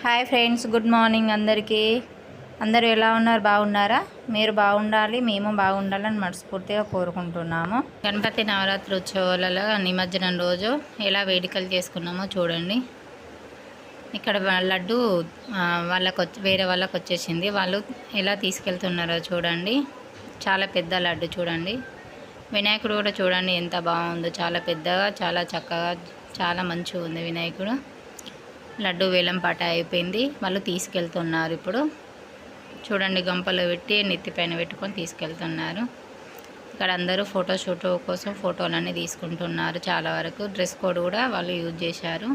Hi friends, good morning అందరికీ. అందరూ ఎలా ఉన్నారు? బాగున్నారా? మీరు బాగుండాలి, మేము బాగుండాలని మనస్ఫూర్తిగా కోరుకుంటున్నాము. గణపతి నవరాత్రి ఉత్సవాలలో నిమజ్జనం రోజు ఎలా వేడుకలు చేసుకున్నామో చూడండి. ఇక్కడ లడ్డు వేరే వాళ్ళకి వచ్చేసింది. వాళ్ళు ఎలా తీసుకెళ్తున్నారో చూడండి. చాలా పెద్ద లడ్డు చూడండి. వినాయకుడు కూడా చూడండి ఎంత బాగుందో, చాలా పెద్దగా, చాలా చక్కగా, చాలా మంచిగా ఉంది వినాయకుడు. లడ్డు వేలం పాట అయిపోయింది, వాళ్ళు తీసుకెళ్తున్నారు. ఇప్పుడు చూడండి, గంపలో పెట్టి నెత్తిపైన పెట్టుకొని తీసుకెళ్తున్నారు. ఇక్కడ అందరూ ఫోటోషూట్ కోసం ఫోటోలన్నీ తీసుకుంటున్నారు. చాలా వరకు డ్రెస్ కోడ్ కూడా వాళ్ళు యూజ్ చేశారు.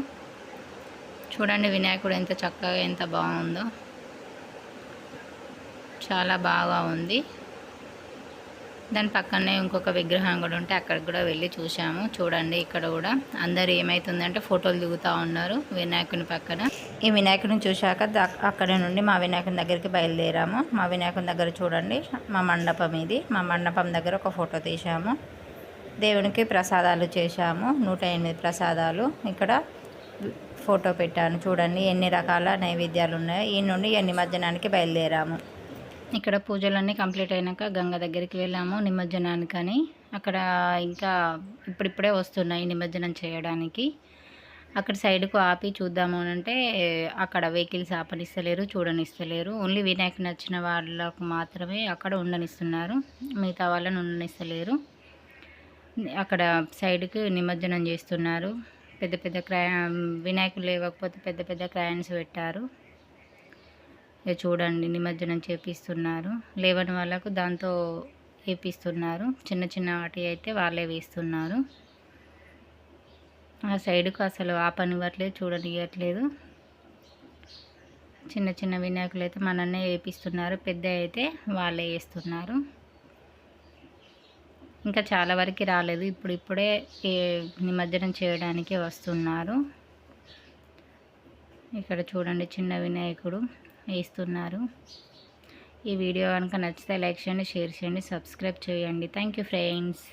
చూడండి వినాయకుడు ఎంత చక్కగా, ఎంత బాగుందో, చాలా బాగా ఉంది. దాని పక్కనే ఇంకొక విగ్రహం కూడా ఉంటే అక్కడికి కూడా వెళ్ళి చూసాము. చూడండి ఇక్కడ కూడా అందరు ఏమవుతుందంటే ఫోటోలు దిగుతూ ఉన్నారు వినాయకుని పక్కన. ఈ వినాయకుడిని చూశాక అక్కడి నుండి మా వినాయకుని దగ్గరికి బయలుదేరాము. మా వినాయకుని దగ్గర చూడండి, మా మండపం ఇది. మా మండపం దగ్గర ఒక ఫోటో తీసాము. దేవునికి ప్రసాదాలు చేశాము, 108 ప్రసాదాలు. ఇక్కడ ఫోటో పెట్టాను. చూడండి ఎన్ని రకాల నైవేద్యాలు ఉన్నాయో. ఈ నుండి నిమజ్జనానికి బయలుదేరాము. ఇక్కడ పూజలన్నీ కంప్లీట్ అయినాక గంగ దగ్గరికి వెళ్ళాము నిమజ్జనానికని. అక్కడ ఇంకా ఇప్పుడిప్పుడే వస్తున్నాయి నిమజ్జనం చేయడానికి. అక్కడ సైడ్కు ఆపి చూద్దాము అంటే అక్కడ వెహికల్స్ ఆపనిస్తలేరు, చూడనిస్తలేరు. ఓన్లీ వినాయకుని నచ్చిన వాళ్ళకు మాత్రమే అక్కడ ఉండనిస్తున్నారు, మిగతా వాళ్ళని ఉండనిస్తలేరు. అక్కడ సైడ్కి నిమజ్జనం చేస్తున్నారు. పెద్ద పెద్ద వినాయకులు లేవకపోతే పెద్ద పెద్ద క్రయాన్స్ పెట్టారు. చూడండి నిమజ్జనం చేపిస్తున్నారు. లేవని వాళ్ళకు దాంతో వేపిస్తున్నారు. చిన్న చిన్న వాటి అయితే వాళ్ళే వేస్తున్నారు. ఆ సైడ్కు అసలు ఆపనివ్వట్లేదు, చూడనివ్వట్లేదు. చిన్న చిన్న వినాయకులు అయితే మనన్నే వేపిస్తున్నారు, పెద్ద అయితే వాళ్ళే వేస్తున్నారు. ఇంకా చాలా వరకు రాలేదు, ఇప్పుడే నిమజ్జనం చేయడానికి వస్తున్నారు. ఇక్కడ చూడండి చిన్న వినాయకుడు వేస్తున్నారు. ఈ వీడియో కనుక నచ్చితే లైక్ చేయండి, షేర్ చేయండి, సబ్స్క్రైబ్ చేయండి. Thank you friends.